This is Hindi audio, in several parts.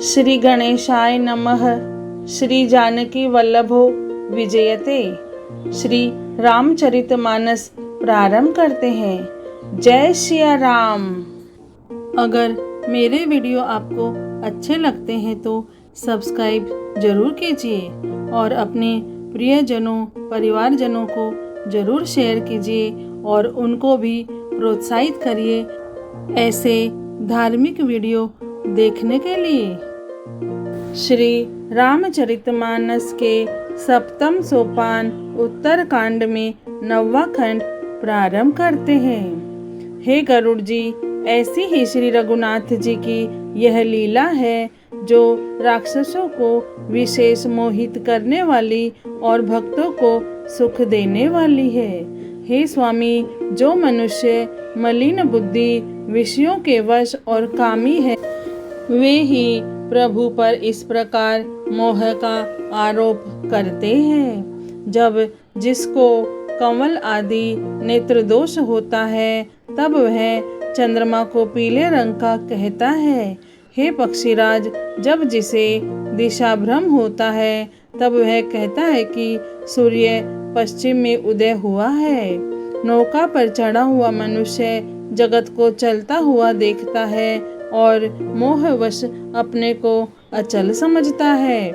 श्री गणेशाय नमः। श्री जानकी वल्लभो विजयते। श्री रामचरितमानस प्रारंभ करते हैं। जय सिया राम। अगर मेरे वीडियो आपको अच्छे लगते हैं तो सब्सक्राइब जरूर कीजिए और अपने प्रियजनों परिवारजनों को जरूर शेयर कीजिए और उनको भी प्रोत्साहित करिए ऐसे धार्मिक वीडियो देखने के लिए। श्री रामचरितमानस के सप्तम सोपान उत्तर कांड में 9वां खंड प्रारंभ करते हैं। हे गरुड़ जी, ऐसी ही श्री रघुनाथ जी की यह लीला है जो राक्षसों को विशेष मोहित करने वाली और भक्तों को सुख देने वाली है। हे स्वामी, जो मनुष्य मलिन बुद्धि विषयों के वश और कामी है वे ही प्रभु पर इस प्रकार मोह का आरोप करते हैं। जब जिसको कंवल आदि नेत्र दोष होता है तब वह चंद्रमा को पीले रंग का कहता है। हे पक्षीराज, जब जिसे दिशा भ्रम होता है तब वह कहता है कि सूर्य पश्चिम में उदय हुआ है। नौका पर चढ़ा हुआ मनुष्य जगत को चलता हुआ देखता है और मोहवश अपने को अचल समझता है।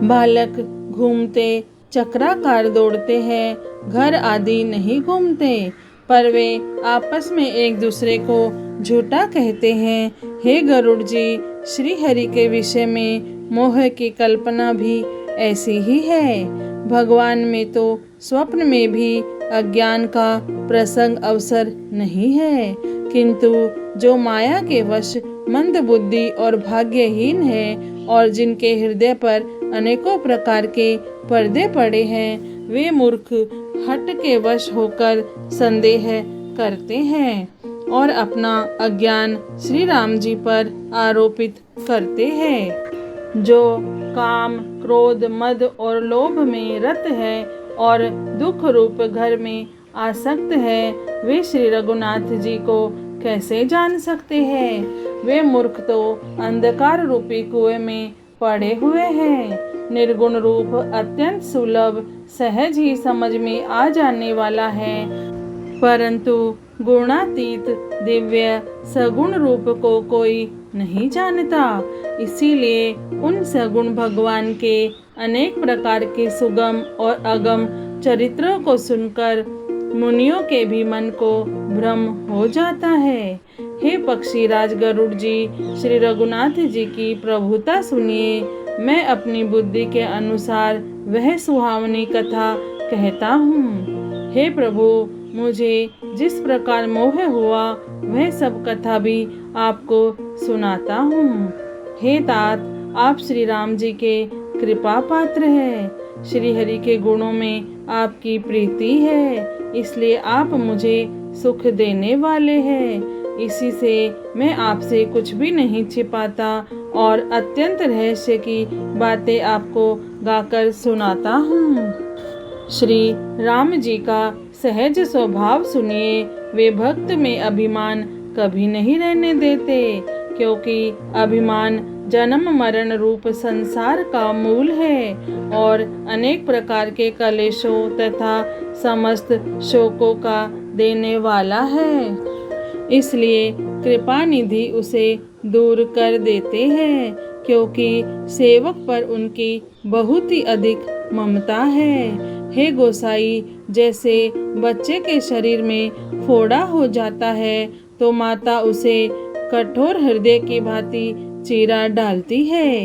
बालक घूमते चक्राकार दौड़ते हैं, घर आदि नहीं घूमते, पर वे आपस में एक दूसरे को झूठा कहते हैं। हे गरुड़ जी, श्री हरि के विषय में मोह की कल्पना भी ऐसी ही है। भगवान में तो स्वप्न में भी अज्ञान का प्रसंग अवसर नहीं है, किंतु जो माया के वश मंद बुद्धि और भाग्यहीन है और जिनके हृदय पर अनेकों प्रकार के पर्दे पड़े हैं, वे मूर्ख हठ के वश होकर संदेह करते हैं और अपना अज्ञान श्री राम जी पर आरोपित करते हैं। जो काम क्रोध मद और लोभ में रत है और दुख रूप घर में आसक्त है, वे श्री रघुनाथ जी को कैसे जान सकते हैं। वे मूर्ख तो अंधकार रूपी कुएं में पड़े हुए हैं। निर्गुण रूप अत्यंत सुलभ सहज ही समझ में आ जाने वाला है, परंतु गुणातीत दिव्य सगुण रूप को कोई नहीं जानता। इसीलिए उन सगुण भगवान के अनेक प्रकार के सुगम और अगम चरित्रों को सुनकर मुनियों के भी मन को भ्रम हो जाता है। हे पक्षीराज गरुड़ जी, श्री रघुनाथ जी की प्रभुता सुनिए। मैं अपनी बुद्धि के अनुसार वह सुहावनी कथा कहता हूँ। हे प्रभु, मुझे जिस प्रकार मोह हुआ वह सब कथा भी आपको सुनाता हूँ। हे तात, आप श्री राम जी के कृपा पात्र हैं। श्री हरि के गुणों में आपकी प्रीति है, इसलिए आप मुझे सुख देने वाले हैं। इसी से मैं आपसे कुछ भी नहीं छिपाता और अत्यंत रहस्य की बातें आपको गाकर सुनाता हूँ। श्री राम जी का सहज स्वभाव सुनिए। वे भक्त में अभिमान कभी नहीं रहने देते, क्योंकि अभिमान जन्म मरण रूप संसार का मूल है और अनेक प्रकार के कलेशों तथा समस्त शोकों का देने वाला है। इसलिए कृपा निधि उसे दूर कर देते हैं, क्योंकि सेवक पर उनकी बहुत ही अधिक ममता है। हे गोसाई, जैसे बच्चे के शरीर में फोड़ा हो जाता है तो माता उसे कठोर हृदय की भांति चीरा डालती है।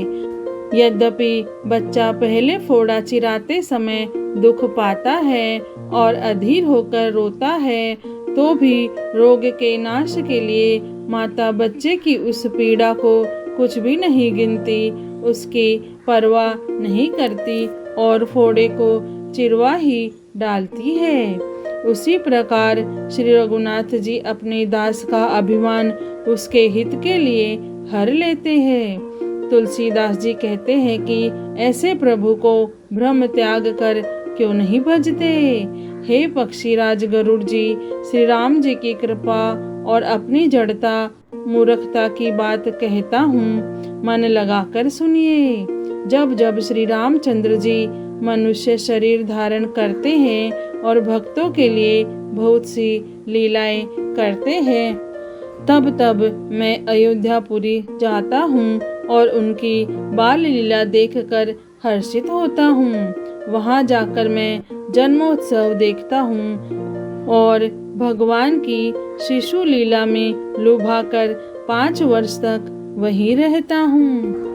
यद्यपि बच्चा पहले फोड़ा चिराते समय दुख पाता है और अधीर होकर रोता है, तो भी रोग के नाश के लिए माता बच्चे की उस पीड़ा को कुछ भी नहीं गिनती, उसकी परवाह नहीं करती और फोड़े को चिरवा ही डालती है। उसी प्रकार श्री रघुनाथ जी अपने दास का अभिमान उसके हित के लिए हर लेते हैं। तुलसीदास जी कहते हैं कि ऐसे प्रभु को भ्रम त्याग कर क्यों नहीं भजते। हे पक्षीराज गरुड़ जी, श्री राम जी की कृपा और अपनी जड़ता मूर्खता की बात कहता हूँ। मन लगाकर सुनिए। जब जब श्री रामचंद्र जी मनुष्य शरीर धारण करते हैं और भक्तों के लिए बहुत सी लीलाएं करते हैं, तब तब मैं अयोध्यापुरी जाता हूँ और उनकी बाल लीला देखकर हर्षित होता हूँ। वहाँ जाकर मैं जन्मोत्सव देखता हूँ और भगवान की शिशु लीला में लुभाकर 5 वर्ष तक वहीं रहता हूँ।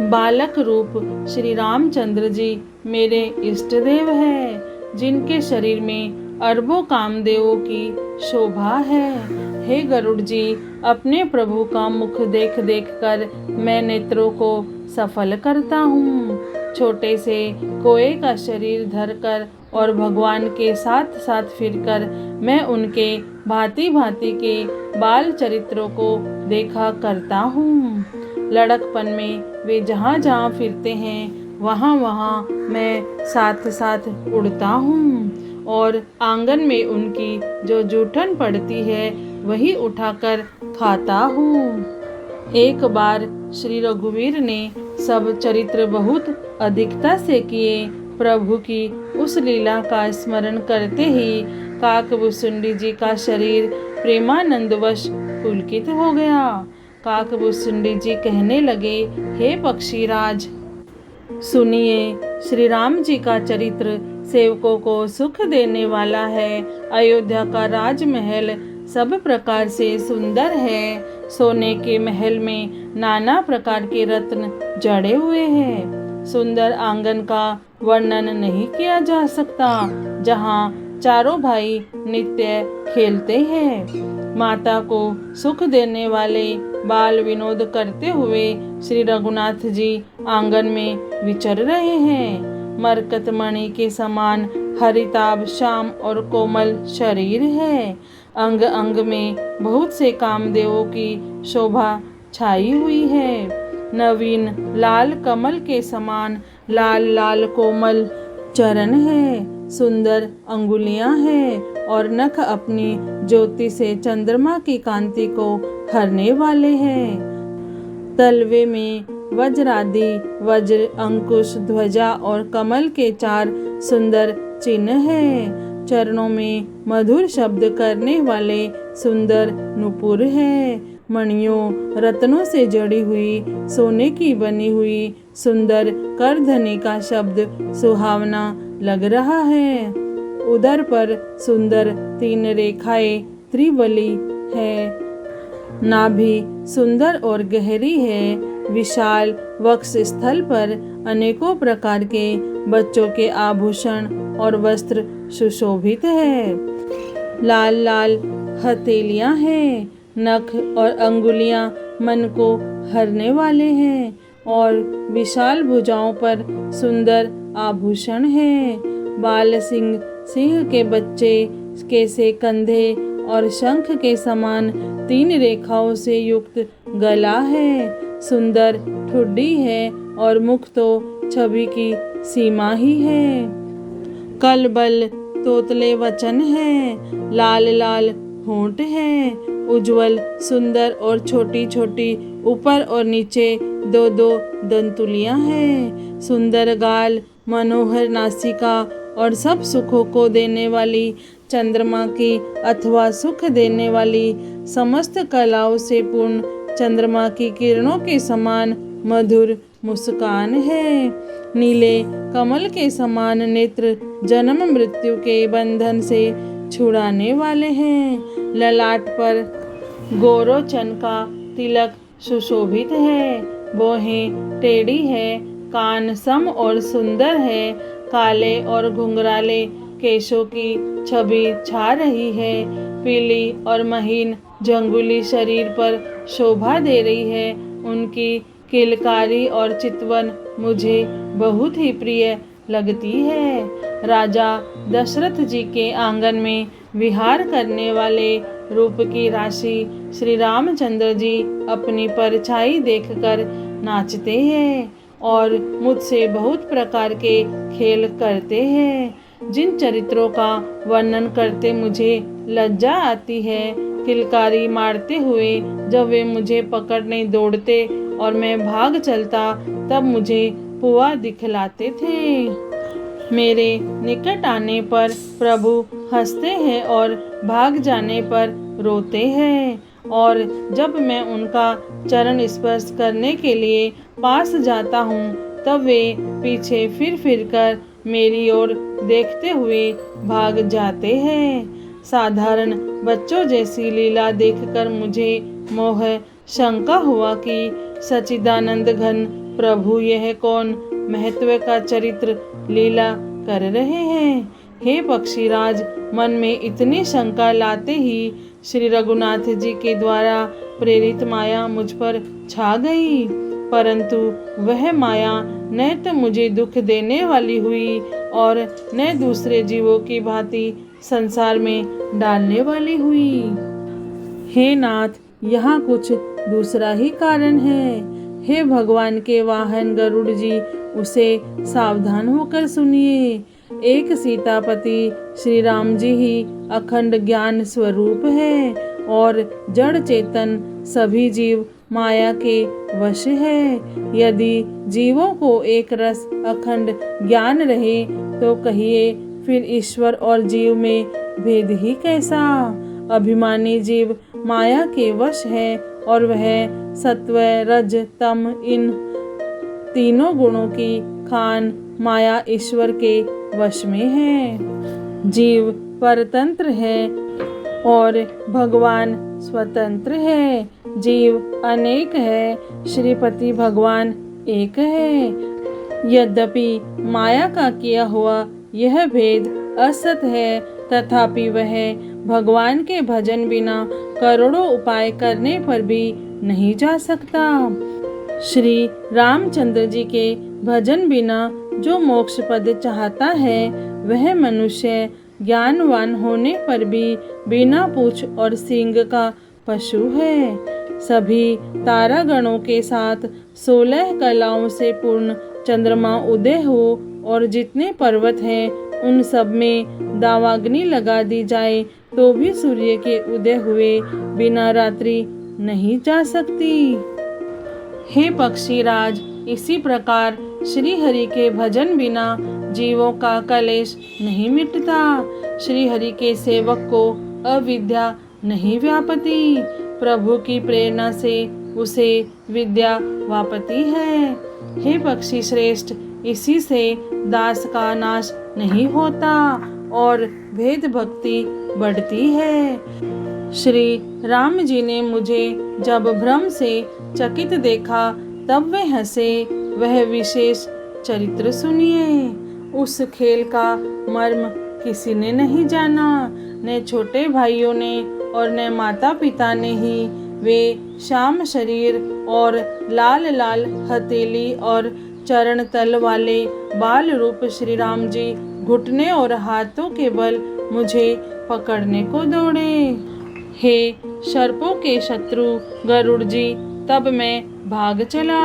बालक रूप श्री रामचंद्र जी मेरे इष्ट देव है, जिनके शरीर में अरबों कामदेवों की शोभा है। हे गरुड़ जी, अपने प्रभु का मुख देख देख कर मैं नेत्रों को सफल करता हूँ। छोटे से कोए का शरीर धरकर और भगवान के साथ साथ फिरकर मैं उनके भांति भांति के बाल चरित्रों को देखा करता हूँ। लड़कपन में वे जहाँ जहाँ फिरते हैं वहाँ वहाँ मैं साथ साथ उड़ता हूँ और आंगन में उनकी जो जूठन पड़ती है वही उठाकर खाता हूँ। एक बार श्री रघुवीर ने सब चरित्र बहुत अधिकता से किए। प्रभु की उस लीला का स्मरण करते ही काकभूषुंडी जी का शरीर प्रेमानंदवश पुलकित हो गया। काकभूषुंडी जी कहने लगे, हे पक्षीराज, सुनिए, श्री राम जी का चरित्र सेवकों को सुख देने वाला है। अयोध्या का राजमहल सब प्रकार से सुंदर है। सोने के महल में नाना प्रकार के रत्न जड़े हुए हैं। सुंदर आंगन का वर्णन नहीं किया जा सकता, जहाँ चारों भाई नित्य खेलते हैं। माता को सुख देने वाले बाल विनोद करते हुए श्री रघुनाथ जी आंगन में विचर रहे हैं। मरकत मणि के समान हरिताभ श्याम और कोमल शरीर है। अंग अंग में बहुत से कामदेवों की शोभा छाई हुई है। नवीन लाल कमल के समान लाल लाल कोमल चरण है। सुंदर अंगुलियां हैं और नख अपनी ज्योति से चंद्रमा की कांति को हरने वाले हैं। तलवे में वज्रादि वज्र, अंकुश, ध्वजा और कमल के 4 सुंदर चिन्ह हैं। चरणों में मधुर शब्द करने वाले सुंदर नुपुर है। मणियों रत्नों से जड़ी हुई सोने की बनी हुई सुंदर करधनी का शब्द सुहावना लग रहा है। उदर पर सुंदर 3 रेखाएं त्रिवली है। नाभि सुंदर और गहरी है। विशाल वक्ष स्थल पर अनेकों प्रकार के बच्चों के आभूषण और वस्त्र सुशोभित है। लाल लाल हथेलियां हैं। नख और अंगुलियां मन को हरने वाले हैं और विशाल भुजाओं पर सुंदर आभूषण हैं। बाल सिंह के बच्चे के से कंधे और शंख के समान 3 रेखाओं से युक्त गला है। सुंदर ठुड्डी है और मुख तो छवि की सीमा ही है। कलबल तोतले वचन है। लाल लाल होंठ है। उज्जवल सुंदर और छोटी छोटी ऊपर और नीचे 2-2 दंतुलियां हैं। सुंदर गाल, मनोहर नासिका और सब सुखों को देने वाली चंद्रमा की अथवा सुख देने वाली समस्त कलाओं से पूर्ण चंद्रमा की किरणों के समान मधुर मुस्कान है। नीले कमल के समान नेत्र जन्म मृत्यु के बंधन से छुड़ाने वाले हैं। ललाट पर गोरोचन का तिलक सुशोभित है। भौहें टेढ़ी है। कान सम और सुंदर है। काले और घुंघराले केशों की छवि छा रही है। पीली और महीन झंगुली शरीर पर शोभा दे रही है। उनकी किलकारी और चितवन मुझे बहुत ही प्रिय लगती है। राजा दशरथ जी के आंगन में विहार करने वाले रूप की राशि श्री रामचंद्र जी अपनी परछाई देखकर नाचते हैं और मुझसे बहुत प्रकार के खेल करते हैं। जिन चरित्रों का वर्णन करते मुझे लज्जा आती है, किलकारी मारते हुए जब वे मुझे पकड़ने दौड़ते और मैं भाग चलता तब मुझे पुआ दिखलाते थे। मेरे निकट आने पर प्रभु हंसते हैं और भाग जाने पर रोते हैं, और जब मैं उनका चरण स्पर्श करने के लिए पास जाता हूँ तब वे पीछे फिर कर मेरी ओर देखते हुए भाग जाते हैं। साधारण बच्चों जैसी लीला देखकर मुझे मोह शंका हुआ कि सच्चिदानंद घन प्रभु यह कौन महत्व का चरित्र लीला कर रहे हैं। हे पक्षीराज, मन में इतनी शंका लाते ही श्री रघुनाथ जी के द्वारा प्रेरित माया मुझ पर छा गई, परंतु वह माया न तो मुझे दुख देने वाली हुई और न दूसरे जीवों की भांति संसार में डालने वाली हुई। हे नाथ, यहाँ कुछ दूसरा ही कारण है। हे भगवान के वाहन गरुड़ जी, उसे सावधान होकर सुनिए। एक सीतापति श्री राम जी ही अखंड ज्ञान स्वरूप है और जड़ चेतन सभी जीव माया के वश है। यदि जीवों को एक रस अखंड ज्ञान रहे तो कहिए फिर ईश्वर और जीव में भेद ही कैसा। अभिमानी जीव माया के वश है और वह सत्व रज तम इन तीनों गुणों की खान माया ईश्वर के वश में है। जीव परतंत्र है और भगवान स्वतंत्र है। जीव अनेक है, श्रीपति भगवान एक है। यद्यपि माया का किया हुआ यह भेद असत है, तथापि वह भगवान के भजन बिना करोड़ों उपाय करने पर भी नहीं जा सकता। श्री रामचंद्र जी के भजन बिना जो मोक्ष पद चाहता है, वह मनुष्य ज्ञानवान होने पर भी बिना पूंछ और सींग का पशु है। सभी तारागणों के साथ 16 कलाओं से पूर्ण चंद्रमा उदय हो और जितने पर्वत हैं उन सब में दावाग्नि लगा दी जाए तो भी सूर्य के उदय हुए बिना रात्रि नहीं जा सकती। हे पक्षीराज, इसी प्रकार श्री हरि के भजन बिना जीवों का कलेश नहीं मिटता। श्री हरि के सेवक को अविद्या नहीं व्यापती, प्रभु की प्रेरणा से उसे विद्या वापती है। हे पक्षी श्रेष्ठ, इसी से दास का नाश नहीं होता और भेद भक्ति बढ़ती है। श्री राम जी ने मुझे जब भ्रम से चकित देखा तब वे हंसे। वह विशेष चरित्र सुनिए। उस खेल का मर्म किसी ने नहीं जाना, न छोटे भाइयों ने और न माता पिता ने ही। वे श्याम शरीर और लाल लाल हथेली और चरण तल वाले बाल रूप श्री राम जी घुटने और हाथों के बल मुझे पकड़ने को दौड़े। हे सर्पों के शत्रु गरुड़ जी, तब मैं भाग चला।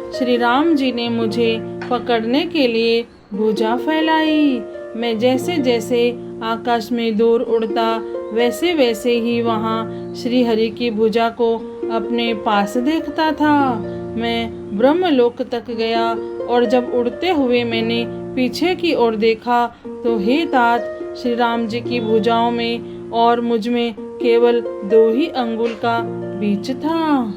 श्री राम जी ने मुझे पकड़ने के लिए भुजा फैलाई। मैं जैसे जैसे आकाश में दूर उड़ता वैसे वैसे ही वहाँ श्री हरि की भुजा को अपने पास देखता था। मैं ब्रह्मलोक तक गया और जब उड़ते हुए मैंने पीछे की ओर देखा तो हे तात, श्री राम जी की भुजाओं में और मुझ में केवल 2 ही अंगुल का बीच था।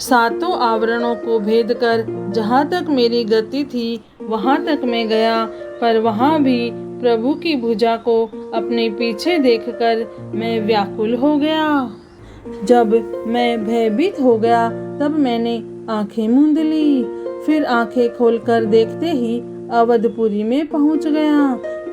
7 आवरणों को भेद कर जहाँ तक मेरी गति थी वहाँ तक मैं गया, पर वहाँ भी प्रभु की भुजा को अपने पीछे देखकर मैं व्याकुल हो गया। जब मैं भयभीत हो गया तब मैंने आंखें मूंद ली, फिर आंखें खोलकर देखते ही अवधपुरी में पहुंच गया।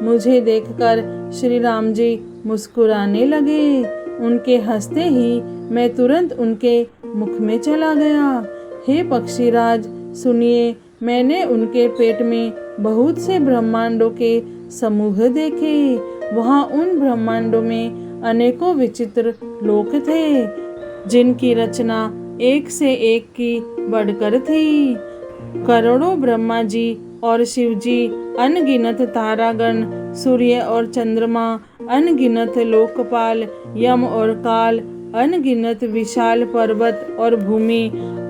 मुझे देखकर श्री राम जी मुस्कुराने लगे। उनके हंसते ही मैं तुरंत उनके मुख में चला गया। हे पक्षीराज, सुनिए, मैंने उनके पेट में बहुत से ब्रह्मांडों के समूह देखे। वहाँ उन ब्रह्मांडों में अनेकों विचित्र लोक थे, जिनकी रचना एक से एक की बढ़कर थी। करोड़ों ब्रह्मा जी और शिव जी, अनगिनत तारागण, सूर्य और चंद्रमा, अनगिनत लोकपाल, यम और काल, अनगिनत विशाल पर्वत और भूमि,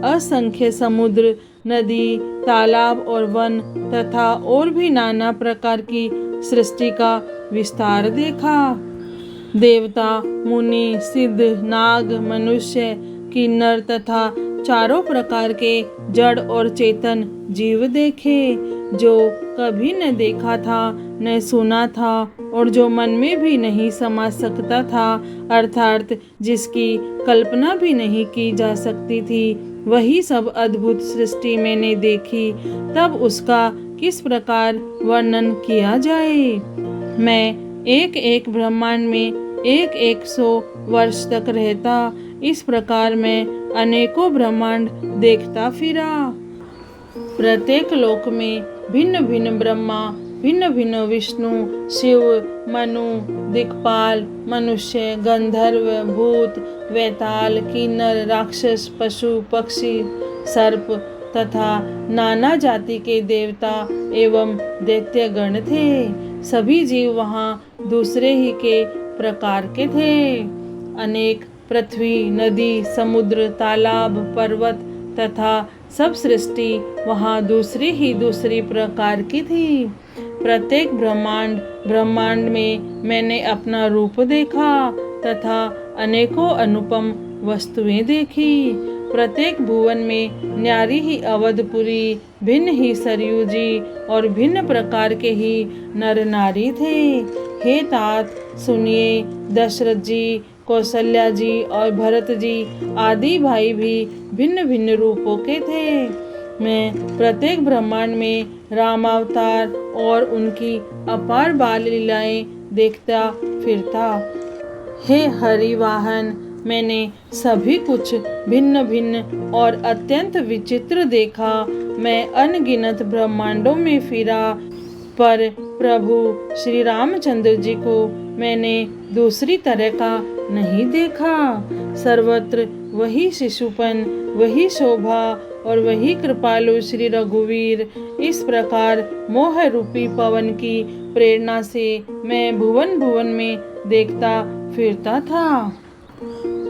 असंख्य समुद्र, नदी, तालाब और वन तथा और भी नाना प्रकार की सृष्टि का विस्तार देखा। देवता, मुनि, सिद्ध, नाग, मनुष्य, किन्नर तथा चारों प्रकार के जड़ और चेतन जीव देखे, जो कभी न देखा था न सुना था और जो मन में भी नहीं समा सकता था, अर्थात जिसकी कल्पना भी नहीं की जा सकती थी, वही सब अद्भुत सृष्टि मैंने देखी। तब उसका किस प्रकार वर्णन किया जाए। मैं एक एक ब्रह्मांड में एक 100 वर्ष तक रहता, इस प्रकार मैं अनेकों ब्रह्मांड देखता फिरा। प्रत्येक लोक में भिन्न भिन्न ब्रह्मा, भिन्न भिन्न विष्णु, शिव, मनु, दिक्पाल, मनुष्य, गंधर्व, भूत, वेताल, किन्नर, राक्षस, पशु, पक्षी, सर्प तथा नाना जाति के देवता एवं दैत्यगण थे। सभी जीव वहाँ दूसरे ही के प्रकार के थे। अनेक पृथ्वी, नदी, समुद्र, तालाब, पर्वत तथा सब सृष्टि वहाँ दूसरी प्रकार की थी। प्रत्येक ब्रह्मांड में मैंने अपना रूप देखा तथा अनेकों अनुपम वस्तुएं देखी। प्रत्येक भुवन में न्यारी ही अवधपुरी, भिन्न ही सरयू जी और भिन्न प्रकार के ही नर नारी थे। हे तात सुनिए, दशरथ जी, कौशल्या जी और भरत जी आदि भाई भी भिन्न भिन्न रूपों के थे। मैं प्रत्येक ब्रह्मांड में रामावतार और उनकी अपार बाल लीलाएं देखता फिरता। हे हरिवाहन, मैंने सभी कुछ भिन्न भिन्न और अत्यंत विचित्र देखा। मैं अनगिनत ब्रह्मांडों में फिरा, पर प्रभु श्री रामचंद्र जी को मैंने दूसरी तरह का नहीं देखा। सर्वत्र वही शिशुपन, वही शोभा और वही कृपालु श्री रघुवीर। इस प्रकार मोह रूपी पवन की प्रेरणा से मैं भुवन भुवन में देखता फिरता था।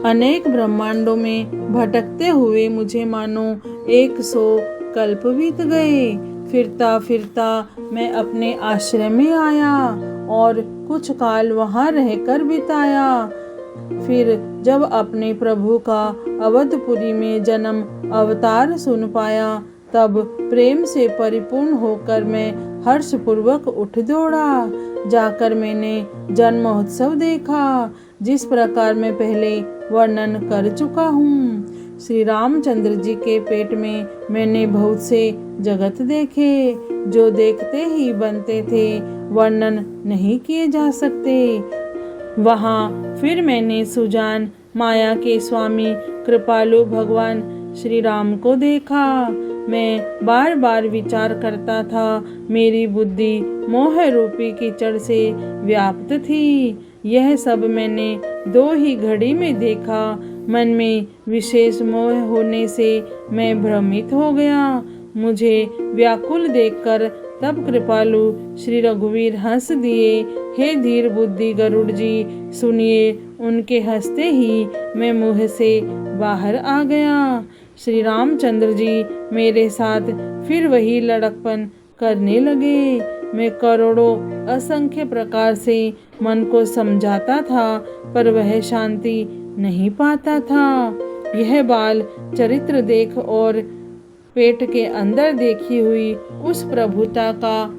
अनेक ब्रह्मांडों में भटकते हुए मुझे मानो 100 कल्प बीत गए। फिरता फिरता मैं अपने आश्रय में आया और कुछ काल वहाँ रहकर बिताया। फिर जब अपने प्रभु का अवधपुरी में जन्म अवतार सुन पाया, तब प्रेम से परिपूर्ण होकर मैं हर्षपूर्वक उठ दौड़ा। जाकर मैंने जन्म महोत्सव देखा, जिस प्रकार मैं पहले वर्णन कर चुका हूँ। श्री रामचंद्र जी के पेट में मैंने बहुत से जगत देखे, जो देखते ही बनते थे, वर्णन नहीं किए जा सकते। वहाँ फिर मैंने सुजान माया के स्वामी कृपालु भगवान श्री राम को देखा। मैं बार बार विचार करता था, मेरी बुद्धि मोह रूपी कीचड़ से व्याप्त थी। यह सब मैंने 2 ही घड़ी में देखा। मन में विशेष मोह होने से मैं भ्रमित हो गया। मुझे व्याकुल देखकर तब कृपालु श्री रघुवीर हंस दिए। हे धीर बुद्धि गरुड़ जी, सुनिए। उनके हंसते ही मैं मुँह से बाहर आ गया। श्री रामचंद्र जी मेरे साथ फिर वही लड़कपन करने लगे। मैं करोड़ों असंख्य प्रकार से मन को समझाता था, पर वह शांति नहीं पाता था। यह बाल चरित्र देख और पेट के अंदर देखी हुई उस प्रभुता का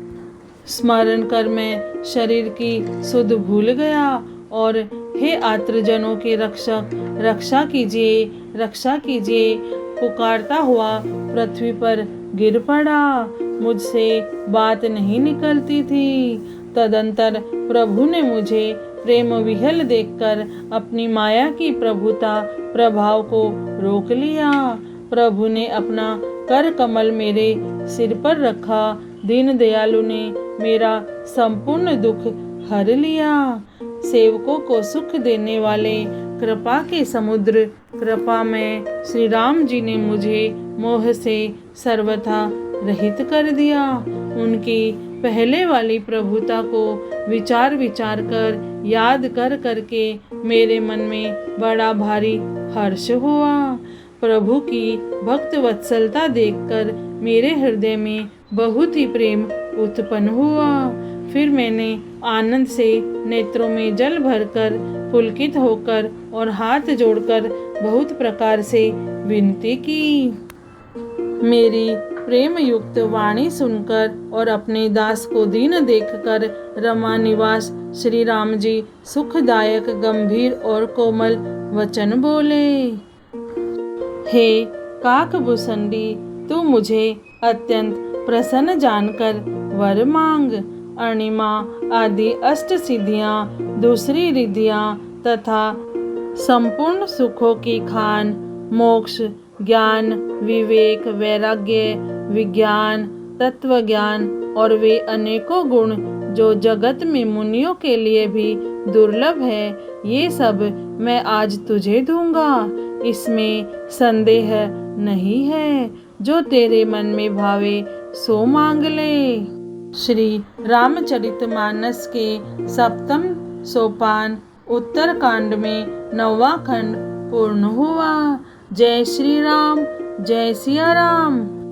स्मरण कर मैं शरीर की सुध भूल गया और हे आर्तजनों के रक्षक, रक्षा कीजिए, रक्षा कीजिए पुकारता हुआ पृथ्वी पर गिर पड़ा। मुझसे बात नहीं निकलती थी। तदंतर प्रभु ने मुझे प्रेम विह्वल देखकर अपनी माया की प्रभुता प्रभाव को रोक लिया। प्रभु ने अपना कर कमल मेरे सिर पर रखा। दीन दयालु ने मेरा संपूर्ण दुख हर लिया। सेवकों को सुख देने वाले कृपा के समुद्र कृपा में श्री राम जी ने मुझे मोह से सर्वथा रहित कर दिया। उनकी पहले वाली प्रभुता को विचार विचार कर याद कर करके मेरे मन में बड़ा भारी हर्ष हुआ। प्रभु की भक्त वत्सलता देखकर मेरे हृदय में बहुत ही प्रेम उत्पन्न हुआ। फिर मैंने आनंद से नेत्रों में जल भरकर पुलकित होकर और हाथ जोड़कर बहुत प्रकार से विनती की। मेरी प्रेम युक्त वाणी सुनकर और अपने दास को दीन देखकर रमा निवास श्री राम जी सुखदायक गंभीर और कोमल वचन बोले। हे काकभूषणी, तू मुझे अत्यंत प्रसन्न जानकर वर मांग। अणिमा आदि अष्ट सिद्धियां, दूसरी रिद्धियां तथा संपूर्ण सुखों की खान, मोक्ष, ज्ञान, विवेक, वैराग्य, विज्ञान, तत्व ज्ञान और वे अनेकों गुण जो जगत में मुनियों के लिए भी दुर्लभ है, ये सब मैं आज तुझे दूंगा। इसमें संदेह नहीं है। जो तेरे मन में भावे सो मांग ले। श्री रामचरितमानस के सप्तम सोपान उत्तर कांड में 9वां खंड पूर्ण हुआ। जय श्री राम, जय सिया राम।